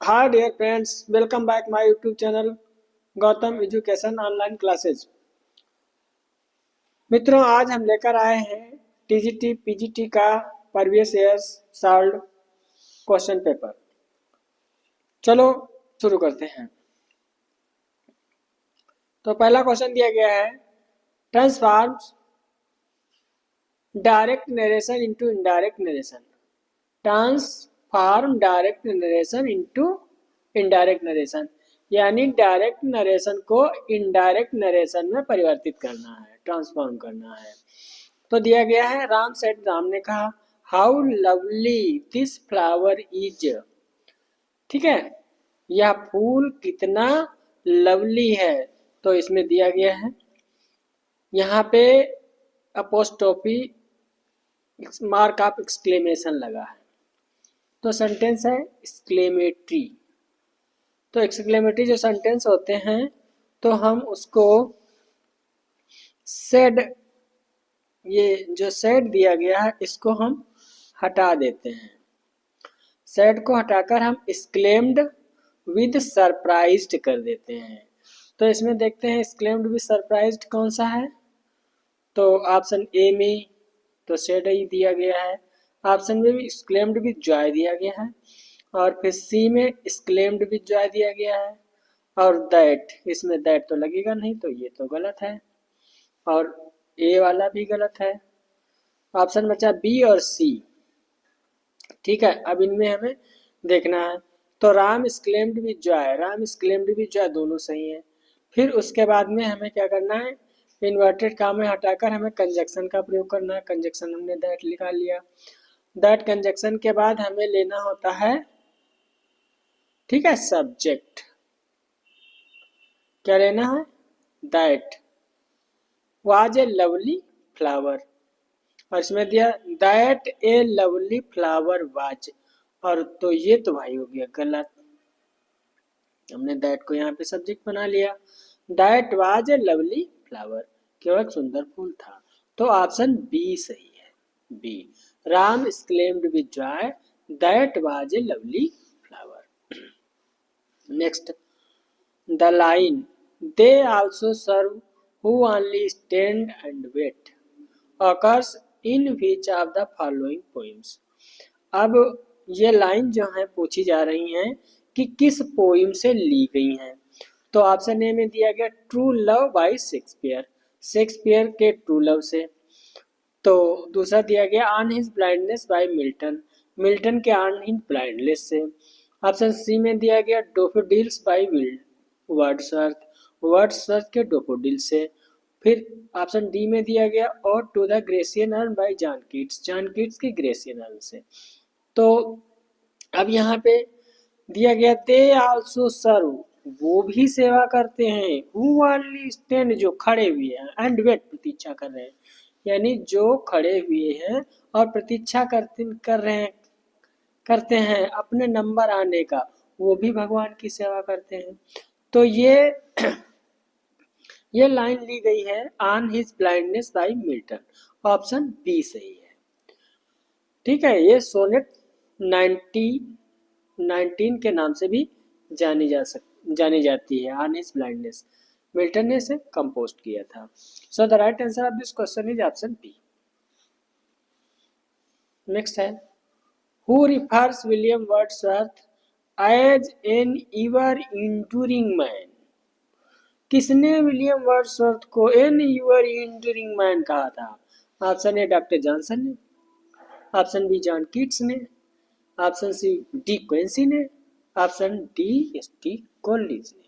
Hi dear friends, welcome back my YouTube channel Gautam education online classes. मित्रों, आज हम लेकर आए हैं टीजीटी पीजीटी का previous years solved question paper. चलो शुरू करते हैं। तो पहला क्वेश्चन दिया गया है, transforms direct narration into indirect narration. Transform direct narration into indirect narration, यानी डायरेक्ट नरेशन को इनडायरेक्ट नरेशन में परिवर्तित करना है, ट्रांसफॉर्म करना है। तो दिया गया है, राम सेड, राम ने कहा, how lovely this flower is. ठीक है, यह फूल कितना लवली है। तो इसमें दिया गया है, यहाँ पे अपोस्ट्रोफी मार्क ऑफ एक्सक्लेमेशन लगा है, तो सेंटेंस है एक्सक्लेमेटरी। तो एक्सक्लेमेटरी जो सेंटेंस होते हैं तो हम उसको सेड, ये जो सेड दिया गया है इसको हम हटा देते हैं। सेड को हटाकर हम एक्सक्लेम्ड विद सरप्राइज्ड कर देते हैं। तो इसमें देखते हैं एक्सक्लेम्ड विद सरप्राइज्ड कौन सा है। तो ऑप्शन ए में तो सेड ही दिया गया है, ऑप्शन में भी एक्सक्लेम्ड विद जॉय दिया गया है, और फिर सी में एक्सक्लेम्ड विद जॉय दिया गया है, और दैट, इसमें दैट तो लगेगा नहीं, तो ये तो गलत है, और ए वाला भी गलत है। ऑप्शन बचा बी और सी। ठीक है, अब इनमें हमें देखना है। तो Ram exclaimed with Joy, Ram exclaimed with Joy दोनों सही है। फिर उसके बाद में हमें क्या करना है, इन्वर्टेड कॉमा में हटाकर हमें कंजक्शन का प्रयोग करना है। कंजक्शन हमने दैट निकाल लिया। दैट कंजक्शन के बाद हमें लेना होता है, ठीक है, सब्जेक्ट। क्या लेना है, that was a lovely flower, और इसमें दिया that A lovely flower was, और तो ये तो भाई हो गया गलत। हमने दैट को यहाँ पे सब्जेक्ट बना लिया। That was a lovely flower, केवल सुंदर फूल था। तो ऑप्शन बी सही है, B. Ram exclaimed with joy that was a lovely flower. Next, the line they also serve who only stand and wait occurs in which of the following poems। अब ये line जो है पूछी जा रही हैं कि किस पोइम से ली गई हैं। तो ऑप्शन ए में दिया गया true love by Shakespeare, Shakespeare के ट्रू लव से। तो दूसरा दिया गया on his blindness by Milton, Milton के ऑन हिज ब्लाइंडनेस से। ऑप्शन सी में दिया गया डोफोडिल्स बाय वर्ड्सवर्थ, वर्ड्सवर्थ के डोफोडिल से। फिर ऑप्शन डी में दिया गया और to the Grecian urn by John Keats, John Keats के ग्रेसियन अर्न से। तो अब यहाँ पे दिया गया दे आल्सो सर्व, वो भी सेवा करते हैं, हु ओनली स्टैंड, जो खड़े हुए हैं, एंड वेट, प्रतीक्षा कर रहे हैं, यानी जो खड़े हुए हैं और प्रतीक्षा करते हैं अपने नंबर आने का, वो भी भगवान की सेवा करते हैं। तो ये लाइन ली गई है on his blindness by Milton, option B सही है। ठीक है, ये सोनेट 19 के नाम से भी जानी जाती है, ऑन हिज ब्लाइंडनेस। मिल्टन ने इसे कंपोज किया था। So the right answer of this question is option B. Next है, who refers William Wordsworth as an ever enduring man. किसने विलियम वर्ड्सवर्थ को एन एवर इंड्यूरिंग मैन कहा था। Option A Doctor Johnson ने, option B John Keats ने, option C De Quincey ने, option D S T Coleridge ने।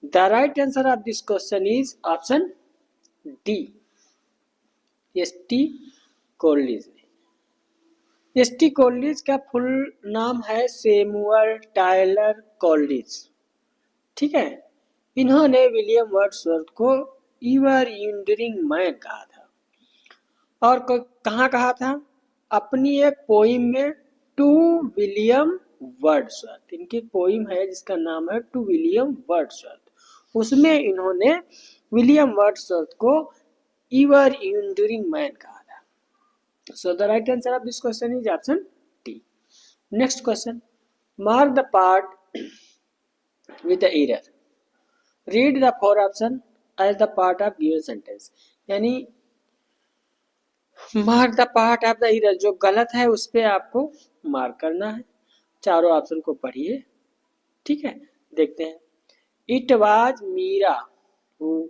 The right answer of this question is option D, S T Coleridge ने। S T कॉलिंज का full नाम है Samuel Tyler कॉलिंज। ठीक है, इन्होंने विलियम वर्ड्सवर्थ को एवर इंड्यूरिंग मैन कहा था, और कहाँ कहा था, अपनी एक पोइम में टू विलियम वर्ड्सवर्थ। इनकी पोइम है जिसका नाम है टू विलियम वर्ड्सवर्थ, उसमें इन्होंने विलियम वर्ड्सवर्थ को एवर इंड्यूरिंग मैन कहा था। So the right answer of this question is option D. Next question, Mark the part with the error. Read the four option as the part of given sentence. यानी mark the part of the error, जो गलत है उस पे आपको mark करना है। चारों ऑप्शन को पढ़िए, ठीक है। देखते हैं। It was Meera who,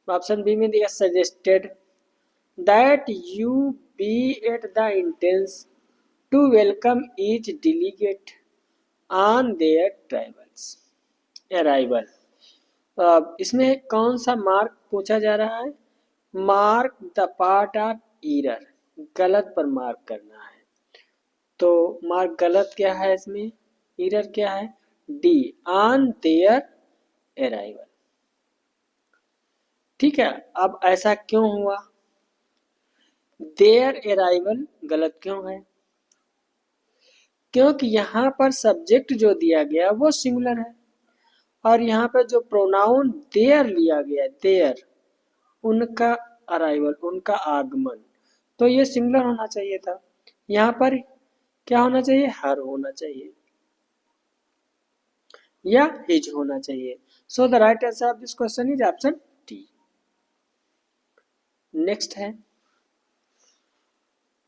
option B में दिया suggested that you be at the entrance to welcome each delegate on their tribals arrival. इसमें कौन सा मार्क पूछा जा रहा है? Mark the part of error, गलत पर मार्क करना है। तो मार्क गलत क्या है इसमें, एरर क्या है? D, on their arrival. ठीक है। अब ऐसा क्यों हुआ? देयर अराइवल गलत क्यों है? क्योंकि यहाँ पर सब्जेक्ट जो दिया गया वो सिंगुलर है, और यहाँ पर जो प्रोनाउन देयर लिया गया, देयर, उनका अराइवल, उनका आगमन, तो ये सिंगुलर होना चाहिए था। यहाँ पर क्या होना चाहिए? हर होना चाहिए या हिज होना चाहिए। So the right answer of this question is option D. Next है,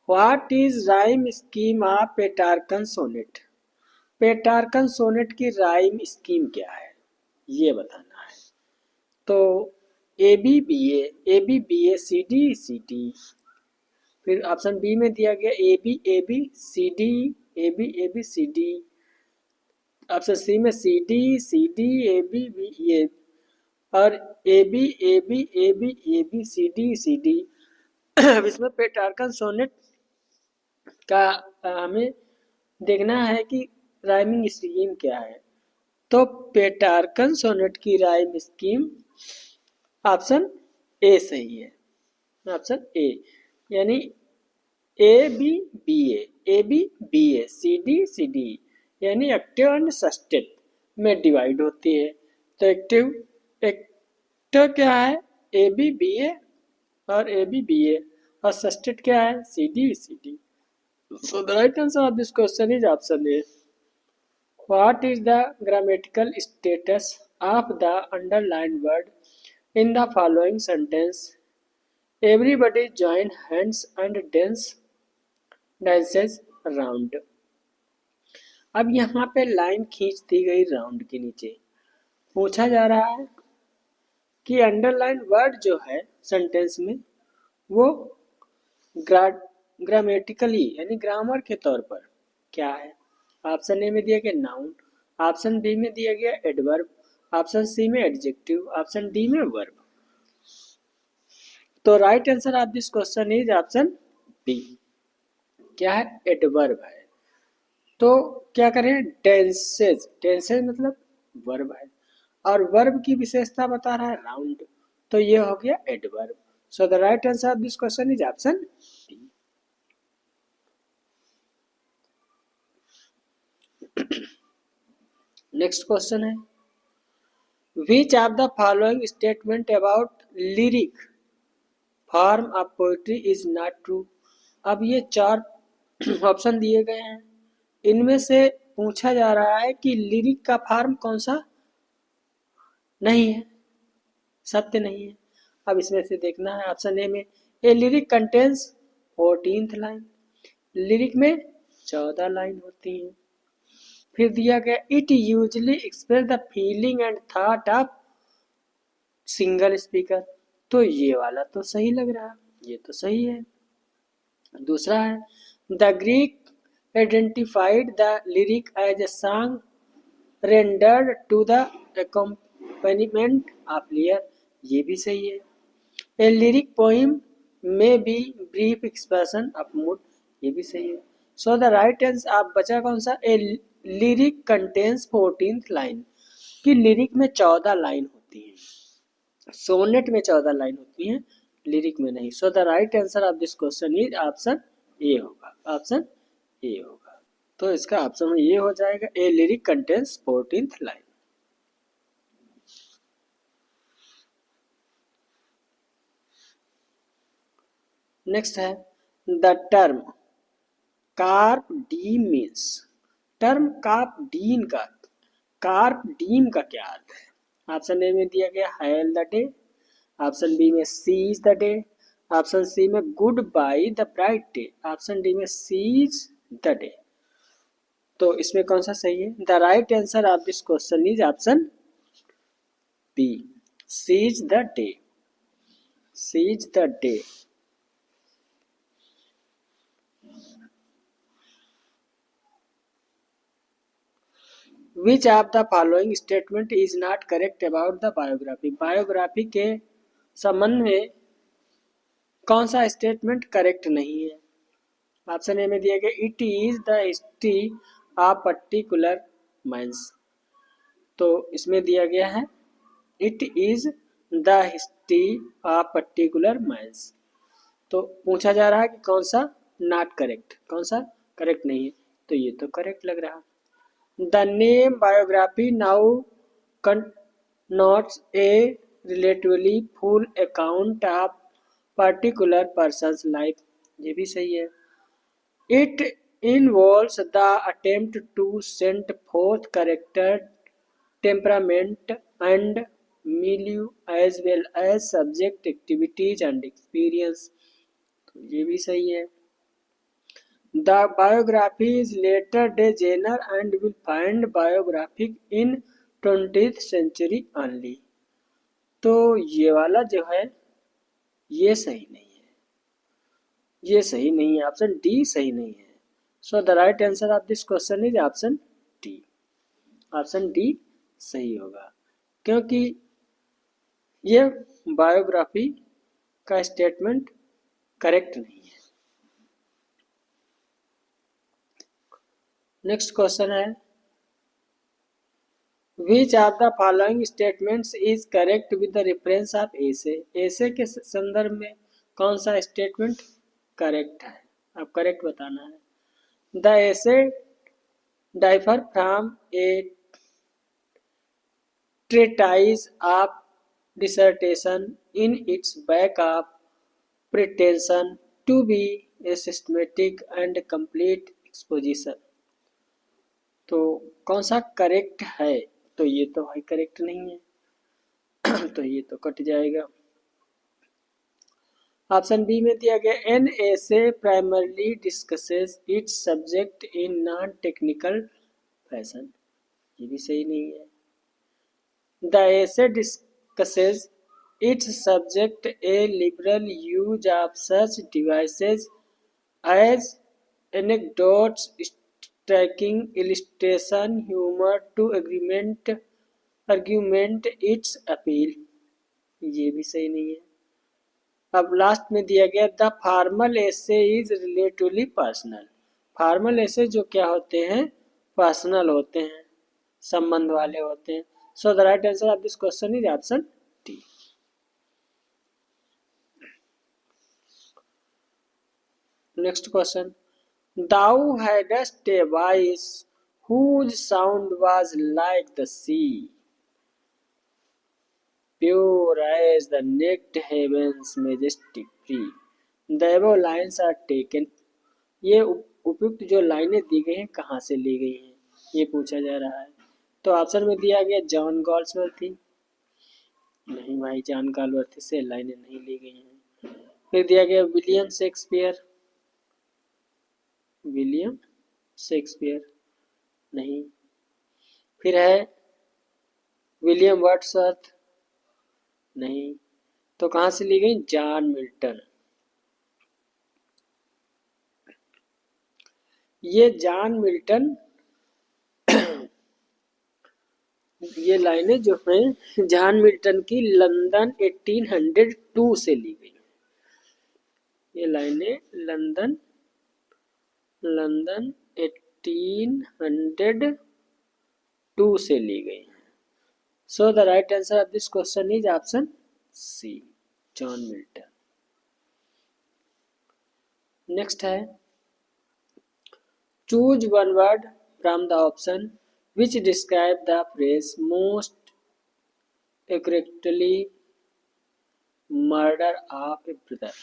what is rhyme scheme of Petrarchan sonnet? Petrarchan sonnet की राइम स्कीम क्या है, ये बताना है। तो A B B A C D, फिर ऑप्शन बी में दिया गया A B C D, A B C D, option C में सी डी ए बी ए, और ए बी सी डी। अब इसमें पेटार्कन सोनेट का हमें देखना है कि राइमिंग स्कीम क्या है। तो पेटार्कन सोनेट की राइम स्कीम ऑप्शन ए सही है, ऑप्शन ए, यानी A B B A C D, यानी एक्टिव एंड सस्टेड में डिवाइड होती है। तो एक्टिव क्या है? ए बी ए और ए बी ए, और सस्टेड क्या है? C D. So the right answer of this question is option A. What is the grammatical status of the underlined word in the following sentence? Everybody join hands and dances round. अब यहाँ पे line खींच दी गई round के नीचे। पूछा जा रहा है कि अंडरलाइन वर्ड जो है सेंटेंस में वो ग्रामेटिकली यानी ग्रामर के तौर पर क्या है। ऑप्शन ए में दिया गया नाउन, ऑप्शन बी में दिया गया एडवर्ब, ऑप्शन सी में एडजेक्टिव, ऑप्शन डी में वर्ब। तो right answer of this question is option B, क्या है? एडवर्ब है। तो क्या करें? टेंसेज, टेंसेज मतलब वर्ब है, और वर्ब की विशेषता बता रहा है राउंड, तो ये हो गया adverb. So the right answer of this question is option B. Next question है, which of the following statement about lyric form of poetry is not true? अब ये चार ऑप्शन दिए गए हैं, इनमें से पूछा जा रहा है कि लिरिक का फॉर्म कौन सा नहीं है, सत्य नहीं है। अब इसमें से देखना है। ऑप्शन ए में a lyric contains 14th line, lyric में 14 लाइन होती हैं। फिर दिया गया it usually express the feeling and thought of single speaker, तो ये वाला तो सही लग रहा है, ये तो सही है। दूसरा है the Greek identified the lyric as a song rendered to the accompaniment of lyre, ये भी सही है। ए लिरिक पोइम में be brief expression of mood, ये भी सही है। सो द राइट आंसर आप बचा कौन सा? ए लिरिक कंटेन्स 14th लाइन, कि लिरिक में 14 लाइन होती है, सोनेट में 14 लाइन होती है, लिरिक में नहीं। सो the right answer of this question is option ए होगा, ऑप्शन ए होगा। तो इसका ऑप्शन ये हो जाएगा, a lyric contains 14th line. Next है the term carpe diem means term carpe diem का क्या अर्थ है? ऑप्शन ए में दिया गया hail the day, option B में seize the day, option C में goodbye the bright day, option D में सीज द डे। तो इसमें कौन सा सही है? The right answer of this question is option B, seize the day, seize the day. Which of the following statement is not correct about the biography? Biography के संबंध में कौन सा स्टेटमेंट करेक्ट नहीं है? ऑप्शन ए में दिया गया it is the history of particular man's. तो इसमें दिया गया है it is the history of particular man's. तो पूछा जा रहा है कि कौन सा नॉट करेक्ट, कौन सा करेक्ट नहीं है? तो ये तो करेक्ट लग रहा। The name biography now connotes a relatively full account of particular person's life। ये भी सही है। It involves the attempt to set forth character, temperament and milieu as well as subject activities and experience। तो ये भी सही है। The biography is later day genre and will find biographic in 20th century only। तो ये वाला जो है ये सही नहीं है, ये सही नहीं है, ऑप्शन डी सही नहीं है। So the right answer of this question is option D, option D सही होगा, क्योंकि ये बायोग्राफी का स्टेटमेंट करेक्ट नहीं है। नेक्स्ट क्वेश्चन है which of the following statements is correct with the reference of essay? Essay के संदर्भ में कौन सा स्टेटमेंट करेक्ट है? अब करेक्ट बताना है। The essay differ from a treatise of dissertation in its back of pretension to be a systematic and complete exposition। तो कौन सा करेक्ट है? तो ये तो भाई करेक्ट नहीं है तो ये तो कट जाएगा। ऑप्शन बी में दिया गया an essay primarily discusses it's subject in non technical fashion. ये भी सही नहीं है। The essay discusses its subject a liberal use of such devices as anecdotes, striking illustration, humor to argument its appeal। ये भी सही नहीं है। अब लास्ट में दिया गया the formal essay is relatively personal. Formal essay जो क्या होते हैं? पर्सनल होते हैं, संबंध वाले होते हैं। So the right answer of this question is option D। Next question. Thou hadst a voice whose sound was like the sea, pure as the naked heaven's majestic free। The above lines are taken। ये उपयुक्त जो लाइनें दी गई हैं कहाँ से ली गई हैं, ये पूछा जा रहा है। तो ऑप्शन में दिया गया जॉन गॉल्सवर्थी। नहीं भाई, जॉन गॉल्सवर्थी से लाइनें नहीं ली गई हैं। फिर दिया गया विलियम शेक्सपियर। विलियम शेक्सपियर नहीं। फिर है विलियम वर्ड्सवर्थ नहीं। तो कहाँ से ली गई? John Milton. ये जॉन मिल्टन ये लाइनें जो हैं जॉन मिल्टन की लंदन 1802 से ली गई। ये लाइनें लंदन 1802 से ली गई। So the right answer of this question is option C, John Milton. Next है choose one word from the option which describe the phrase most accurately murder of a brother।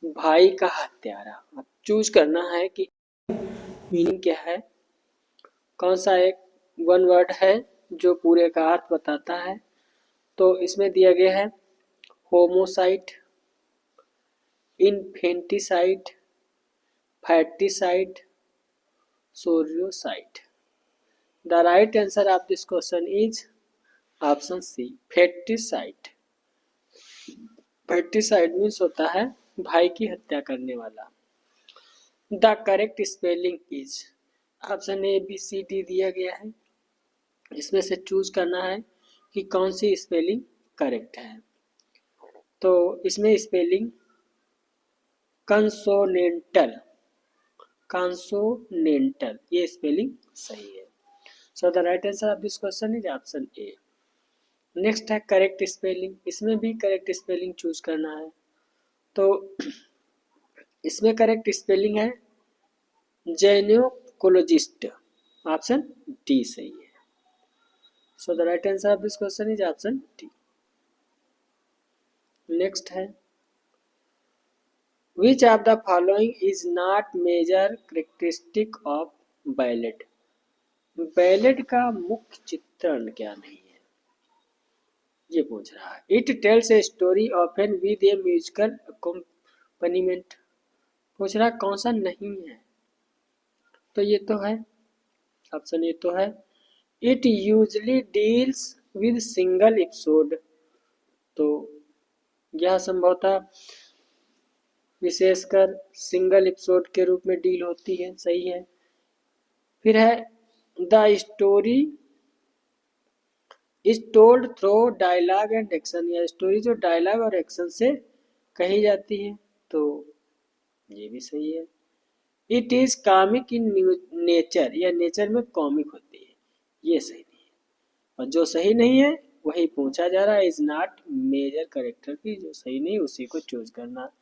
भाई का हत्यारा। अब चूज करना है कि मीनिंग क्या है। कौन सा एक वन वर्ड है जो पूरे का अर्थ बताता है? तो इसमें दिया गया है homicide, infanticide, fratricide, sororicide. The right answer of this question is option C, fratricide. Fratricide means होता है भाई की हत्या करने वाला। The correct spelling is, option A B C D दिया गया है, इसमें से चूज करना है कि कौन सी स्पेलिंग करेक्ट है। तो इसमें स्पेलिंग कंसोनेंटल, कंसोनेंटल ये स्पेलिंग सही है। So the right answer of this question is option A. Next है करेक्ट स्पेलिंग, इसमें भी करेक्ट स्पेलिंग चूज करना है। तो इसमें करेक्ट स्पेलिंग है जेनेकोलॉजिस्ट, ऑप्शन डी सही है। So the right answer of this question is option D. Next है which of the following is not major characteristic of ballet. Ballet का मुख्य चित्रण क्या नहीं है, ये पूछ रहा है। It tells a story often with A musical accompaniment, पूछ रहा कौन सा नहीं है? तो ये तो है, ऑप्शन ए तो है it usually deals with single episode, तो यह संभवतः विशेषकर सिंगल एपिसोड के रूप में डील होती है, सही है। फिर है the story is told through dialogue and action, या स्टोरी जो डायलॉग और एक्शन से कही जाती है, तो ये भी सही है। It is comic in nature, या नेचर में कॉमिक होती है, ये सही नहीं है। और जो सही नहीं है वही पूछा जा रहा है, इज नॉट मेजर कैरेक्टर की, जो सही नहीं उसी को चूज करना।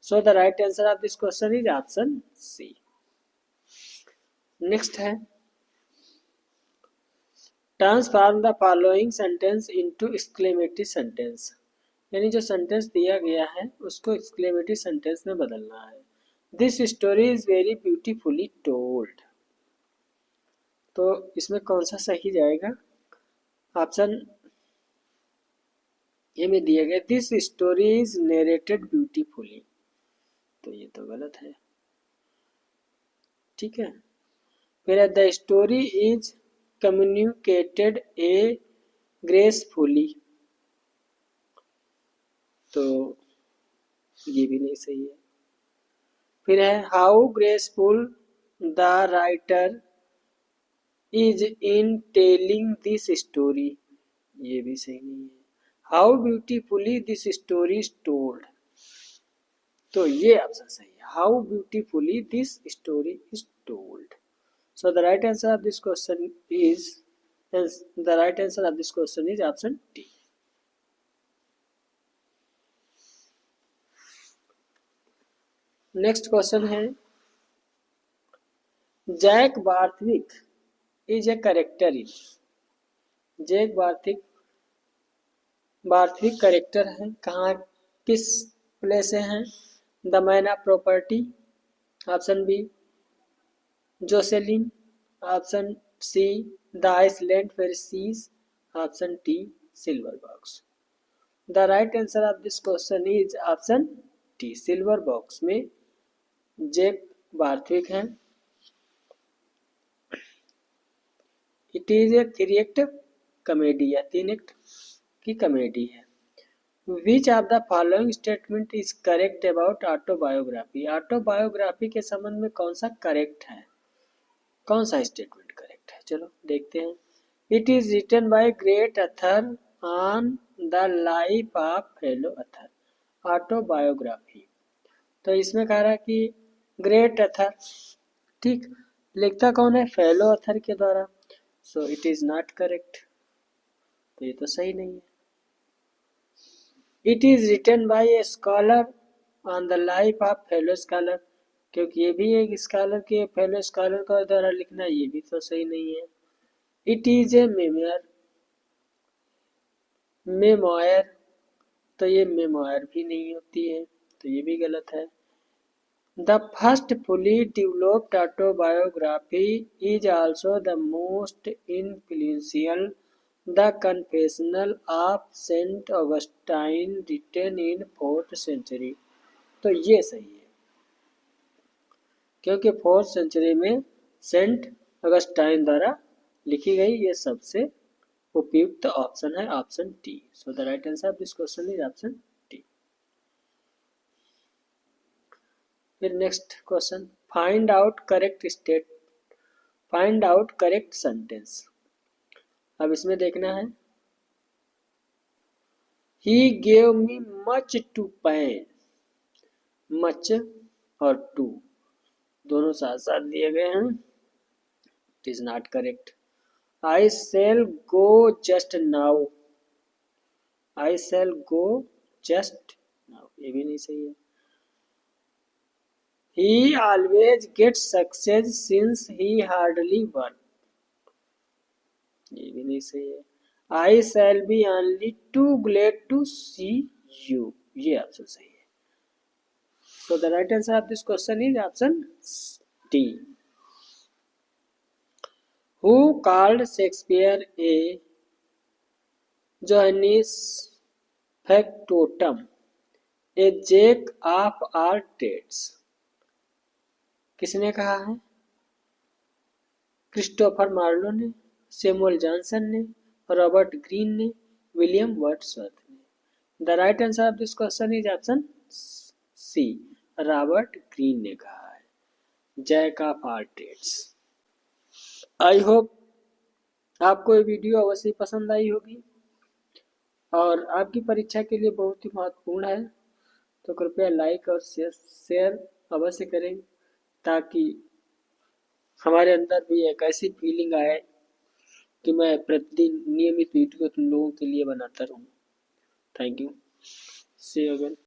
So the right answer of this question is option C. Next है transform the following sentence into exclamatory sentence, यानी जो सेंटेंस दिया गया है उसको एक्सक्लेमेटरी सेंटेंस में बदलना है। This story is very beautifully told, तो इसमें कौन सा सही जाएगा? ऑप्शन ए में दिया गया this story is narrated beautifully, तो ये तो गलत है, ठीक है। फिर the story is communicated A gracefully, तो ये भी नहीं सही है। फिर है how graceful the writer is in telling this story, ये भी सही नहीं है। How beautifully this story is told, तो ये ऑप्शन सही है, how beautifully this story is told. So the right answer of this question is option D. Next question है Jack Barthwick is a character in, Jack Barthwick character है कहाँ, किस play से हैं? The man of property, option B Jocelyn, option C the Island Pharisees, option D silver box. The right answer of this question is option D, silver box में Jack Barthwick है। It is a 3 act comedy, या 3 act की comedy है। Which of the following statement is correct about autobiography, autobiography के संबंध में कौन सा करेक्ट है, कौन सा स्टेटमेंट करेक्ट है? चलो देखते हैं। It is written by great author on the life of fellow author, autobiography, तो इसमें कह रहा है कि ग्रेट अथर, ठीक, लिखता कौन है? फेलो अथर के द्वारा, so it is not correct, तो ये तो सही नहीं है। It is written by a scholar on the life of fellow scholar, क्योंकि ये भी एक स्कॉलर के फेलो स्कॉलर का द्वारा लिखना, ये भी तो सही नहीं है। इट इज ए मेमोयर, तो ये मेमोयर भी नहीं होती है, तो ये भी गलत है। The first fully developed autobiography is also the most influential, The Confessional of Saint Augustine, written in 4th century। तो ये सही है, क्योंकि 4th सेंचुरी में सेंट अगस्टाइन द्वारा लिखी गई। ये सबसे उपयुक्त ऑप्शन है option T. So the right answer of this question is option T. फिर next question, find out correct sentence. अब इसमें देखना है, he gave me much too pain, much और टू दोनों साथ साथ दिए गए हैं, it is not correct. I shall go just now, I shall go just now, ये भी नहीं सही है। He always gets success since he hardly work, ये भी नहीं सही है। I shall be only too glad to see you, ये ऑप्शन सही है। So the right answer of this question is option D. Who called Shakespeare a Johannes factotum, a jack of all trades? किसने कहा है? Christopher Marlowe ने, Samuel Johnson ने, Robert Greene ने, William Wordsworth ने। The right answer of this question is option C, Robert Greene ने कहा है, jack of all trades. I hope आपको ये वीडियो अवश्य पसंद आई होगी और आपकी परीक्षा के लिए बहुत ही महत्वपूर्ण है, तो कृपया लाइक और शेयर अवश्य करें, ताकि हमारे अंदर भी एक ऐसी फीलिंग आए कि मैं प्रतिदिन नियमित वीडियो तुम लोगों के लिए बनाता रहूं। Thank you, see you again.